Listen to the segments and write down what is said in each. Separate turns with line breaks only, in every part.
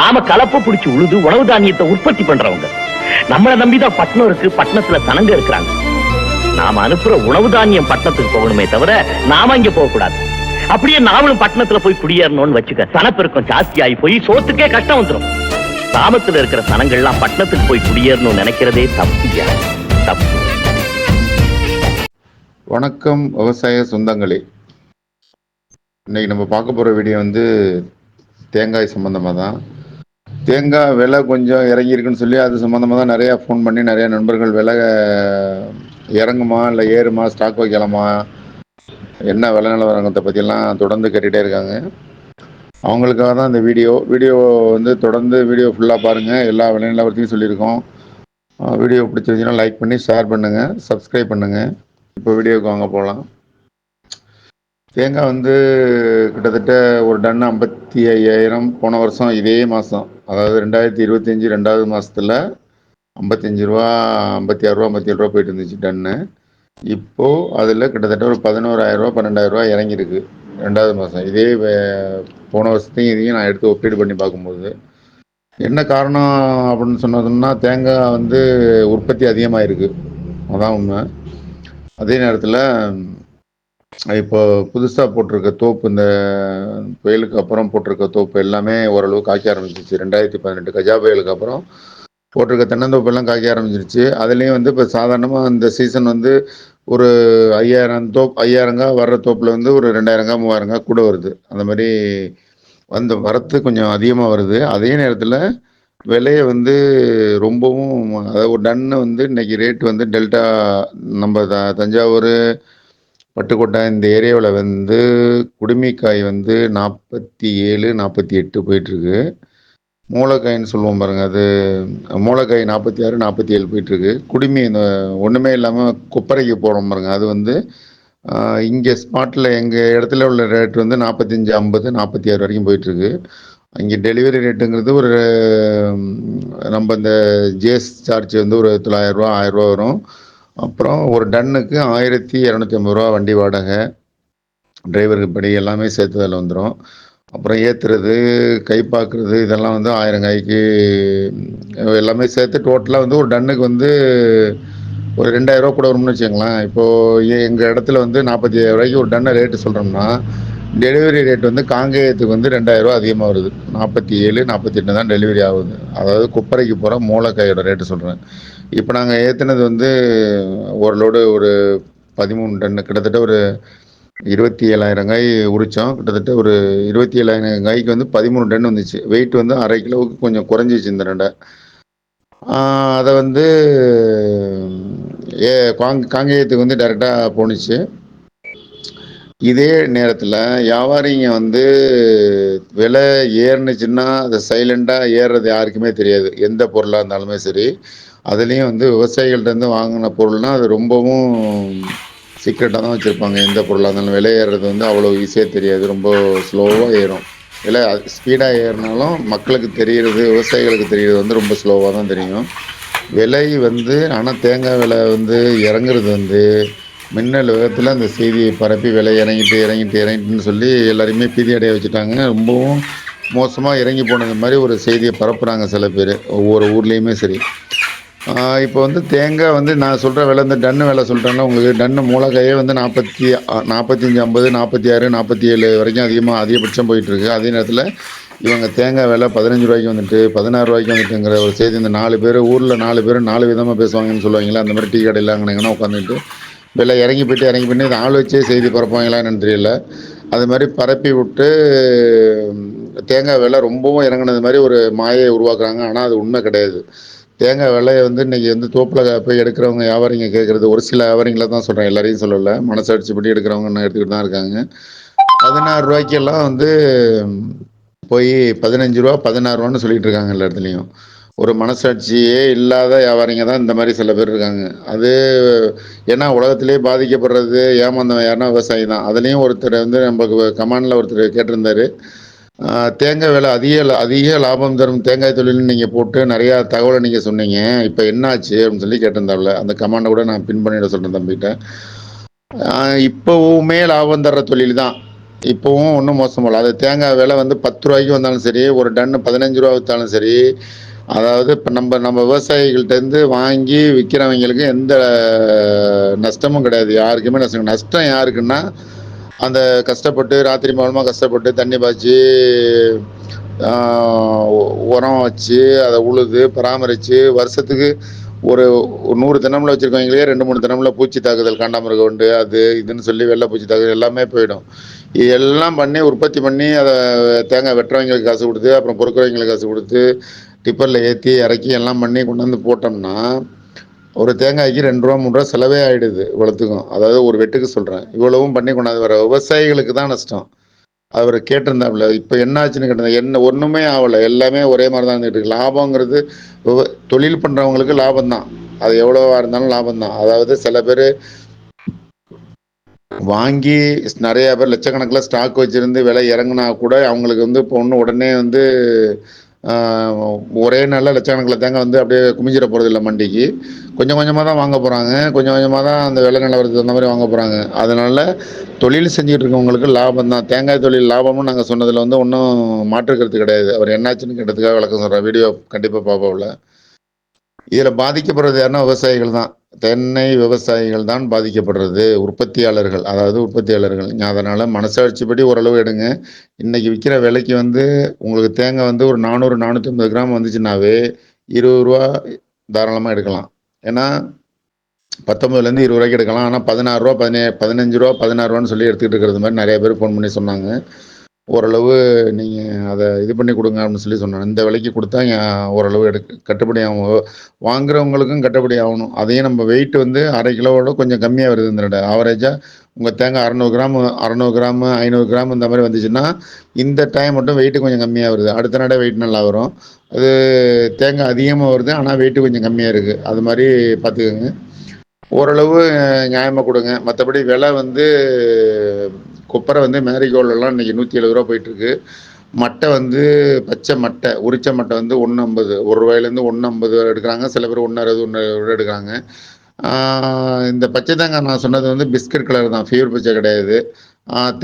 நாம கலப்ப பிடிச்சு உழுது உணவு தானியத்தை உற்பத்தி பண்றவங்க. நம்மளை நம்பிதான் பட்டணம் இருக்கு, பட்டணத்துல சனங்க இருக்கிறாங்க. நாம அனுப்புற உணவு தானியம் பட்டணத்துக்கு போகணுமே தவிர நாம இங்க போக கூடாது. அப்படியே நாமளும் பட்டணத்துல போய் குடியேறணும்னு வச்சுக்க, சனப்பெருக்கம் ஜாஸ்தி ஆகி போய் சோத்துக்கே கஷ்டம் வந்துடும். கிராமத்துல இருக்கிற சனங்கள்லாம் பட்டணத்துக்கு போய் குடியேறணும்னு நினைக்கிறதே தப்பு. தப்பு.
வணக்கம் விவசாய சொந்தங்களே. இன்னைக்கு நம்ம பார்க்க போற வீடியோ தேங்காய் சம்பந்தமா தான். தேங்காய் விலை கொஞ்சம் இறங்கியிருக்குன்னு சொல்லி அது சம்மந்தமாக தான் நிறையா ஃபோன் பண்ணி நிறையா நண்பர்கள் விலை இறங்குமா இல்லை ஏறுமா, ஸ்டாக் வைக்கலாமா, என்ன விலை நிலவரங்கத்தை பற்றியெல்லாம் தொடர்ந்து கேட்டுகிட்டே இருக்காங்க. அவங்களுக்காக தான் இந்த வீடியோ தொடர்ந்து வீடியோ ஃபுல்லாக பாருங்கள். எல்லா விலை நிலவரத்தையும் சொல்லியிருக்கோம். வீடியோ பிடிச்சிருந்துச்சுன்னா லைக் பண்ணி ஷேர் பண்ணுங்கள், சப்ஸ்கிரைப் பண்ணுங்கள். இப்போ வீடியோவுக்கு வாங்க போகலாம். தேங்காய் கிட்டத்தட்ட ஒரு டன் 55,000 போன வருஷம் இதே மாதம், அதாவது 2025 ரெண்டாவது மாதத்தில் 55 ரூபா, 56 ரூபா, 57 ரூபா போயிட்டு இருந்துச்சு டன்னு. இப்போது அதில் கிட்டத்தட்ட ஒரு 11,000 ரூபா, 12,000 ரூபா இறங்கியிருக்கு ரெண்டாவது மாதம். இதே போன வருஷத்தையும் இதையும் நான் எடுத்து ஒப்பீடு பண்ணி பார்க்கும்போது என்ன காரணம் அப்படின்னு சொன்னதுன்னா, தேங்காய் உற்பத்தி அதிகமாக இருக்குது, அதான் உண்மை. அதே நேரத்தில் இப்போ புதுசாக போட்டிருக்க தோப்பு, இந்த புயலுக்கு அப்புறம் போட்டிருக்க தோப்பு எல்லாமே ஓரளவு காய்க்க ஆரம்பிச்சிருச்சு. 2018 கஜா புயலுக்கு அப்புறம் போட்டிருக்க தென்னந்தோப்பு எல்லாம் காய்க்க ஆரம்பிச்சிருச்சு. அதுலேயும் இப்போ சாதாரணமாக இந்த சீசன் ஒரு 5,000 வர்ற தோப்பில் ஒரு 2,000 3,000 கூட வருது. அந்த மாதிரி வரத்து கொஞ்சம் அதிகமாக வருது. அதே நேரத்தில் விலையை ரொம்பவும், அதாவது ஒரு டன்னு இன்னைக்கு ரேட்டு டெல்டா நம்ம தஞ்சாவூர், பட்டுக்கோட்டை இந்த ஏரியாவில் குடுமிக்காய் 47, 48 போயிட்டுருக்கு. மூளைக்காயின்னு சொல்லுவோம் பாருங்கள், அது மூளைக்காய் 46, 47 போயிட்டுருக்கு. குடுமி இந்த ஒன்றுமே இல்லாமல் கொப்பரைக்கு போகிறோம் பாருங்கள், அது இங்கே ஸ்பாட்டில் எங்கள் இடத்துல உள்ள ரேட் 45, 50, 46 வரைக்கும் போயிட்டுருக்கு. இங்கே டெலிவரி ரேட்டுங்கிறது ஒரு நம்ம இந்த ஜிஎஸ் சார்ஜ் ஒரு 900 ரூபா, 1000 ரூபா வரும். அப்புறம் ஒரு டன்னுக்கு 1,250 ரூபா வண்டி வாடகை, டிரைவருக்கு படி எல்லாமே சேர்த்து அதில் வந்துடும். அப்புறம் ஏற்றுறது, கை பார்க்குறது, இதெல்லாம் 1000 காய்க்கு எல்லாமே சேர்த்து டோட்டலாக ஒரு டன்னுக்கு ஒரு 2,000 ரூபா கூட வரும்னு வச்சுக்கோங்களேன். இப்போது எங்கள் இடத்துல 45,000 ரூபாய்க்கு ஒரு டன்னை ரேட்டு சொல்கிறோம்னா, டெலிவரி ரேட் காங்கேயத்துக்கு 2,000 ரூபா அதிகமாக வருது. 47, 48 தான் டெலிவரி ஆகுது. அதாவது குப்பரைக்கு போகிற மூளைக்காயோட ரேட்டு சொல்கிறேன். இப்போ நாங்கள் ஏற்றுனது ஒரு லோடு ஒரு 13 டன்னு, கிட்டத்தட்ட ஒரு 27,000 காய் உரித்தோம். கிட்டத்தட்ட ஒரு 27,000 காய்க்கு 13 டன் வந்துச்சு. வெயிட் 1/2 கிலோவுக்கு கொஞ்சம் குறைஞ்சிச்சு இந்த ரெண்டை. அதை காங்கேயத்துக்கு டைரெக்டாக போணுச்சு. இதே நேரத்தில் வியாபாரிங்க விலை ஏறுனுச்சுன்னா அது சைலண்டாக ஏறுறது யாருக்குமே தெரியாது, எந்த பொருளாக இருந்தாலுமே சரி. அதுலேயும் விவசாயிகள்கிட்ட வாங்கின பொருள்னால் அது ரொம்பவும் சீக்ரெட்டாக தான் வச்சுருப்பாங்க. எந்த பொருளாக இருந்தாலும் விலை ஏறுறது அவ்வளோ ஈஸியாக தெரியாது, ரொம்ப ஸ்லோவாக ஏறும். விலை ஸ்பீடாக ஏறினாலும் மக்களுக்கு தெரிகிறது, விவசாயிகளுக்கு தெரிகிறது ரொம்ப ஸ்லோவாக தான் தெரியும் விலை. ஆனால் தேங்காய் விலை இறங்குறது மின்னல் வேகத்தில் அந்த செய்தியை பரப்பி விலை இறங்கிட்டுன்னு சொல்லி எல்லாருமே பீதி அடைய வச்சுட்டாங்க. ரொம்பவும் மோசமாக இறங்கி போனது மாதிரி ஒரு செய்தியை பரப்புகிறாங்க சில பேர், ஒவ்வொரு ஊர்லேயுமே சரி. இப்போ தேங்காய் நான் சொல்கிற விலை, இந்த டன்னு விலை சொல்கிறேன்னா உங்களுக்கு, டன்னு மூளைக்காயே 45, 50, 46, 47 வரைக்கும் அதிகபட்சம் போயிட்டுருக்கு. அதே நேரத்தில் இவங்க தேங்காய் விலை 15 ரூபாய்க்கு 16 ரூபாய்க்கு வந்துட்டுங்கிற ஒரு செய்தி. இந்த 4 பேர் ஊரில் 4 பேர் 4 விதமாக பேசுவாங்கன்னு சொல்லுவாங்களே, அந்த மாதிரி டீ கடையில் அங்கேங்கன்னா உட்காந்துட்டு விலை இறங்கி போயிட்டு இதை ஆள் வச்சே செய்தி பரப்புவாங்களா என்னன்னு தெரியல. அது மாதிரி பரப்பி விட்டு தேங்காய் விலை ரொம்பவும் இறங்கினது மாதிரி ஒரு மாயை உருவாக்குறாங்க. ஆனால் அது உண்மை கிடையாது. தேங்காய் விலையை இன்றைக்கி தோப்பில் போய் எடுக்கிறவங்க வியாபாரிங்க கேட்குறது, ஒரு சில வியாபாரிங்களை தான் சொல்கிறேன், எல்லாரையும் சொல்லலை, மனசாட்சிப்படி எடுக்கிறவங்க இன்னும் எடுத்துக்கிட்டு தான் இருக்காங்க. 16 ரூபாய்க்கெல்லாம் போய் 15 ரூபா, 16 ரூபான்னு சொல்லிட்டு இருக்காங்க எல்லா இடத்துலையும். ஒரு மனசாட்சியே இல்லாத வியாபாரிங்க தான் இந்த மாதிரி சில பேர் இருக்காங்க. அது ஏன்னா உலகத்திலே பாதிக்கப்படுறது ஏமாந்தவன் யாருன்னா விவசாயி தான். அதுலேயும் ஒருத்தர் நமக்கு கமாண்டில் ஒருத்தர் கேட்டிருந்தாரு, தேங்காய் விலை அதிக லாபம் தரும் தேங்காய் தொழில்னு நீங்கள் போட்டு நிறையா தகவலை நீங்கள் சொன்னீங்க, இப்போ என்னாச்சு அப்படின்னு சொல்லி கேட்டிருந்தாப்புல. அந்த கமாண்டை கூட நான் பின் பண்ணிட சொல்கிறேன் தம்பிகிட்ட. இப்போவுமே லாபம் தர்ற தொழில் தான். இப்போவும் ஒன்றும் மோசம் போல. அது தேங்காய் விலை வந்து 10 ரூபாய்க்கு வந்தாலும் சரி, ஒரு டன்னு 15 ரூபா வித்தாலும் சரி, அதாவது இப்போ நம்ம விவசாயிகள்கிட்டருந்து வாங்கி விற்கிறவங்களுக்கு எந்த நஷ்டமும் கிடையாது. யாருக்குமே நஷ்டம் நஷ்டம் யாருக்குன்னா, அந்த கஷ்டப்பட்டு ராத்திரி பகலுமா கஷ்டப்பட்டு தண்ணி பாய்ச்சி ஆ, உரம் வச்சு அதை உழுது பராமரித்து வருஷத்துக்கு ஒரு 100 தென்னம்பிள்ளை வச்சுருக்கவங்களே 2 3 தென்னம்பிள்ளை பூச்சி தாக்குதல் காண்டாமிருகம் உண்டு, அது இதுன்னு சொல்லி வெள்ளை பூச்சி தாக்குதல் எல்லாமே போயிடும். எல்லாம் பண்ணி உற்பத்தி பண்ணி அதை தேங்காய் வெட்டுறவங்களுக்கு காசு கொடுத்து அப்புறம் பொறுக்கிறவங்களுக்கு காசு கொடுத்து டிப்பரில் ஏற்றி இறக்கி எல்லாம் பண்ணி கொண்டு வந்து போட்டோம்னா ஒரு தேங்காய்க்கு 2 ரூபா 3 ரூபா செலவே ஆயிடுது இவ்வளோத்துக்கும். அதாவது ஒரு வெட்டுக்கு சொல்கிறேன். இவ்வளவும் பண்ணி கொண்டாந்து வர விவசாயிகளுக்கு தான் நஷ்டம். அவர் கேட்டிருந்தாப்புல இப்போ என்ன ஆச்சுன்னு கேட்டிருந்தா என்ன ஒன்றுமே ஆகலை, எல்லாமே ஒரே மாதிரி தான் இருந்துட்டு இருக்கு. லாபங்கிறது தொழில் பண்ணுறவங்களுக்கு லாபம் தான், அது எவ்வளோவா இருந்தாலும் லாபம் தான். அதாவது சில பேர் வாங்கி நிறைய பேர் லட்சக்கணக்கில் ஸ்டாக் வச்சிருந்து விலை இறங்குனா கூட அவங்களுக்கு வந்து இப்போ ஒன்று உடனே வந்து ஒரே நாளில் லட்சக்கணக்கில் தேங்காய் வந்து அப்படியே குமிஞ்சிட போகிறது இல்லை மண்டிக்கு. கொஞ்சம் கொஞ்சமாக தான் வாங்க போகிறாங்க, கொஞ்சம் கொஞ்சமாக தான் அந்த விலை நிலவரத்துக்கு தகுந்த மாதிரி வாங்க போகிறாங்க. அதனால் தொழில் செஞ்சுட்டு இருக்கவங்களுக்கு லாபம் தான். தேங்காய் தொழில் லாபம்னு நாங்கள் சொன்னதில் வந்து ஒன்றும் மாற்றுக்கிறது கிடையாது. அவர் என்னாச்சுன்னு கேட்டதுக்காக விளக்கம் சொல்கிறேன். வீடியோ கண்டிப்பாக பார்ப்போம்ல. இதில் பாதிக்கப்படுறது யாருன்னா விவசாயிகள் தான். தென்னை விவசாயிகள் தான் பாதிக்கப்படுறது, உற்பத்தியாளர்கள். அதாவது உற்பத்தியாளர்கள். அதனால் மனசாட்சிப்படி ஓரளவு எடுங்க. இன்றைக்கி விற்கிற விலைக்கு வந்து உங்களுக்கு தேங்காய் வந்து ஒரு 400 450 கிராம் வந்துச்சுன்னாவே 20 ரூபா தாராளமாக எடுக்கலாம். ஏன்னா 19லேருந்து 20 ரூபாய்க்கு எடுக்கலாம். ஆனால் 16 ரூபா 15 ரூபா 16 ரூபான்னு சொல்லி எடுத்துக்கிட்டு இருக்கிறது மாதிரி நிறைய பேர் ஃபோன் பண்ணி சொன்னாங்க. ஓரளவு நீங்கள் அதை இது பண்ணி கொடுங்க அப்படின்னு சொல்லி சொன்னாங்க. இந்த விலைக்கு கொடுத்தா ஓரளவு கட்டுப்படி ஆகும், வாங்குறவங்களுக்கும் கட்டுப்படி ஆகணும். அதையும் நம்ம வெயிட் வந்து 1/2 கிலோவோட கொஞ்சம் கம்மியாக வருது. இந்த ஆவரேஜாக உங்கள் தேங்காய் 600 கிராம் 500 கிராம் இந்த மாதிரி வந்துச்சுன்னா இந்த டைம் மட்டும் வெயிட்டு கொஞ்சம் கம்மியாக வருது. அடுத்த நாடே வெயிட் நல்லா வரும். அது தேங்காய் அதிகமாக வருது, ஆனால் வெயிட்டு கொஞ்சம் கம்மியாக இருக்குது. அது மாதிரி பார்த்துக்கோங்க. ஓரளவு நியாயமாக கொடுங்க. மற்றபடி விலை வந்து கொப்பரை வந்து மேரிகோல்டெல்லாம் இன்றைக்கி 170 ரூபா போயிட்டுருக்கு. மட்டை வந்து பச்சை மட்டை உரிச்ச மட்டை வந்து 150 1 ரூபாயிலேருந்து 150 எடுக்கிறாங்க. சில பேர் 160 1 எடுக்கிறாங்க. இந்த பச்சை தேங்காய் நான் சொன்னது வந்து பிஸ்கட் கலர் தான், ஃபீவர் பச்சை கிடையாது.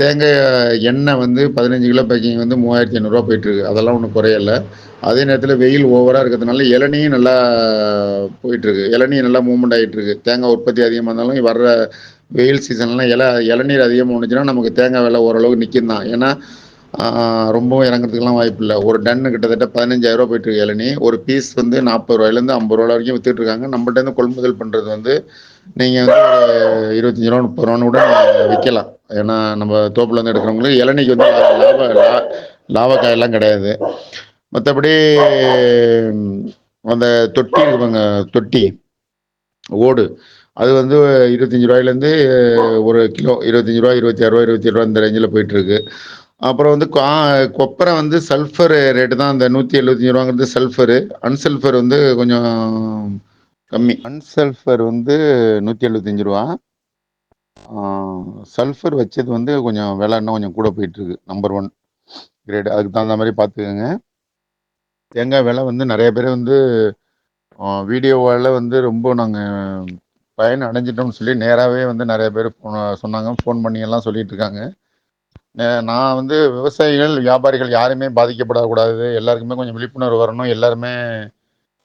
தேங்காய் எண்ணெய் வந்து 15 கிலோ பேக்கிங் வந்து 3500 போயிட்டுருக்கு. அதெல்லாம் ஒன்றும் குறையலை. அதே நேரத்தில் வெயில் ஓவராக இருக்கிறதுனால இளநியும் நல்லா போயிட்டுருக்கு. இளநீ நல்லா மூவ்மெண்ட் ஆகிட்டுருக்கு. தேங்காய் உற்பத்தி அதிகமாக இருந்தாலும் வர்ற வெயில் சீசன்லாம் இளநீர் அதிகமாக வந்துச்சுன்னா நமக்கு தேங்காய் விலை ஓரளவுக்கு நிற்கும் தான். ஏன்னா ரொம்பவும் இறங்குறதுக்கெல்லாம் வாய்ப்பு இல்லை. ஒரு டன்னு கிட்டத்தட்ட 15,000 ரூபா போயிட்டுருக்கு இளநீ. ஒரு பீஸ் வந்து 40 ரூபாயிலேருந்து 50 ரூபா வரைக்கும் விற்றுட்ருக்காங்க. நம்மகிட்டேருந்து கொள்முதல் பண்ணுறது வந்து நீங்கள் வந்து ஒரு 25 ரூபா 30 ரூபான்னு கூட விற்கலாம். ஏன்னா நம்ம தோப்பில் வந்து எடுக்கிறவங்களுக்கு இளநிக்கு வந்து லாபக்காயெல்லாம் கிடையாது. மற்றபடி அந்த தொட்டி இருக்குங்க, தொட்டி ஓடு அது வந்து 25 ரூபாயிலேருந்து ஒரு கிலோ 25 ரூபா 26 ரூபா 27 ரூபா இந்த ரேஞ்சில் போயிட்டுருக்கு. அப்புறம் வந்து கொப்பரை வந்து சல்ஃபர் ரேட்டு தான். அந்த 175 ரூபாங்கிறது சல்ஃபரு. அன்சல்ஃபர் வந்து கொஞ்சம் கம்மி. அன்சல்ஃபர் வந்து 175 ரூபா. சல்ஃபர் வச்சது வந்து கொஞ்சம் விலை இன்னும் கொஞ்சம் கூட போயிட்டுருக்கு. Number 1 grade. அதுக்கு தகுந்த மாதிரி பார்த்துக்கோங்க. தேங்காய் விலை வந்து நிறைய பேர் வந்து வீடியோவால் வந்து ரொம்ப நாங்கள் பயன் அடைஞ்சிட்டோம்னு சொல்லி நேராகவே வந்து நிறைய பேர் சொன்னாங்க. ஃபோன் பண்ணி எல்லாம் சொல்லிட்டு இருக்காங்க. நான் வந்து விவசாயிகள் வியாபாரிகள் யாருமே பாதிக்கப்படக்கூடாது, எல்லாருக்குமே கொஞ்சம் விழிப்புணர்வு வரணும், எல்லாருமே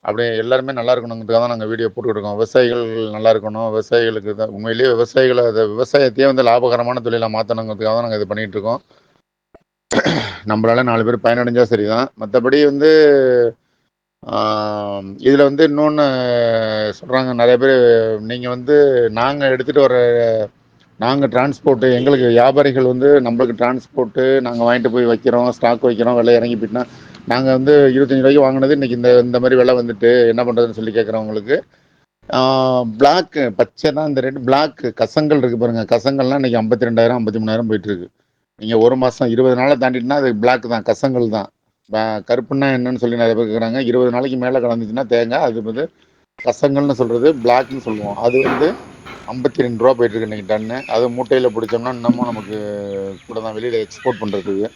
அப்படியே எல்லாருமே நல்லா இருக்கணுங்கிறதுக்காக தான் நாங்கள் வீடியோ போட்டுக்கிட்டு விவசாயிகள் நல்லா இருக்கணும், விவசாயிகளுக்கு தான் உண்மையிலேயே விவசாயிகளை அதை விவசாயத்தையே வந்து லாபகரமான தொழிலாக மாற்றணுங்கிறதுக்காக தான் நாங்கள் இது பண்ணிகிட்டு இருக்கோம். நம்மளால 4 பேர் பயனடைஞ்சா சரிதான். மற்றபடி வந்து இதில் வந்து இன்னொன்று சொல்கிறாங்க நிறைய பேர், நீங்கள் வந்து நாங்கள் எடுத்துகிட்டு வர நாங்கள் டிரான்ஸ்போர்ட்டு எங்களுக்கு வியாபாரிகள் வந்து நம்மளுக்கு டிரான்ஸ்போர்ட்டு நாங்கள் வாங்கிட்டு போய் வைக்கிறோம், ஸ்டாக் வைக்கிறோம், விலை இறங்கி போயிட்டுனா நாங்கள் வந்து 25 ரூபாய்க்கு வாங்கினது இன்றைக்கி இந்த மாதிரி விலை வந்துட்டு என்ன பண்ணுறதுன்னு சொல்லி கேட்குறவங்களுக்கு பிளாக்கு பச்சை தான் இந்த ரேட்டு. பிளாக் கசங்கள் இருக்குது பாருங்கள், கசங்கள்லாம் இன்றைக்கி 52,000 53,000 போயிட்டுருக்கு. நீங்கள் ஒரு மாதம் 20 நாளை தாண்டிட்டுனா அது பிளாக் தான், கசங்கள் தான். கருப்புன்னா என்னன்னு சொல்லி நிறைய பேர் கேட்குறாங்க. 20 நாளைக்கு மேலே கலந்துச்சுன்னா தேங்காய் அது வந்து கசங்கள்னு சொல்கிறது, பிளாக்னு சொல்லுவோம். அது வந்து 52 ரூபா போயிட்டுருக்கு இன்றைக்கி டன்னு. அது மூட்டையில் பிடிச்சோம்னா இன்னமும் நமக்கு கூட தான் வெளியில் எக்ஸ்போர்ட் பண்ணுறதுக்கு.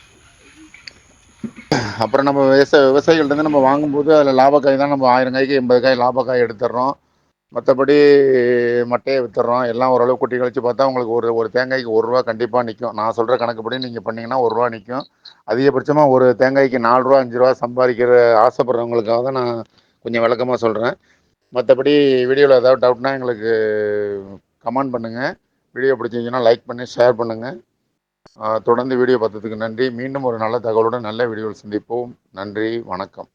அப்புறம் நம்ம விவசாயிகள்கிட்ட நம்ம வாங்கும்போது அதில் லாபக்காய் தான் நம்ம 1000 காய்க்கு 80 காய் லாபக்காய் எடுத்துடுறோம். மற்றபடி மட்டையை வித்துடுறோம் எல்லாம் ஓரளவு கூட்டி கழிச்சு பார்த்தா உங்களுக்கு ஒரு ஒரு தேங்காய்க்கு ரூபா கண்டிப்பாக நிற்கும். நான் சொல்கிற கணக்குப்படி நீங்கள் பண்ணீங்கன்னா ரூபா நிற்கும். அதிகபட்சமாக ஒரு தேங்காய்க்கு ரூபா 5 சம்பாதிக்கிற ஆசைப்படுறவங்களுக்காக தான் நான் கொஞ்சம் விளக்கமாக சொல்கிறேன். மற்றபடி வீடியோவில் ஏதாவது டவுட்னா எங்களுக்கு கமெண்ட் பண்ணுங்கள். வீடியோ பிடிச்சிருந்துச்சுன்னா லைக் பண்ணி ஷேர் பண்ணுங்கள். தொடர்ந்து வீடியோ பார்த்ததுக்கு நன்றி. மீண்டும் ஒரு நல்ல தகவலுடன் நல்ல வீடியோவில் சந்திப்போம். நன்றி, வணக்கம்.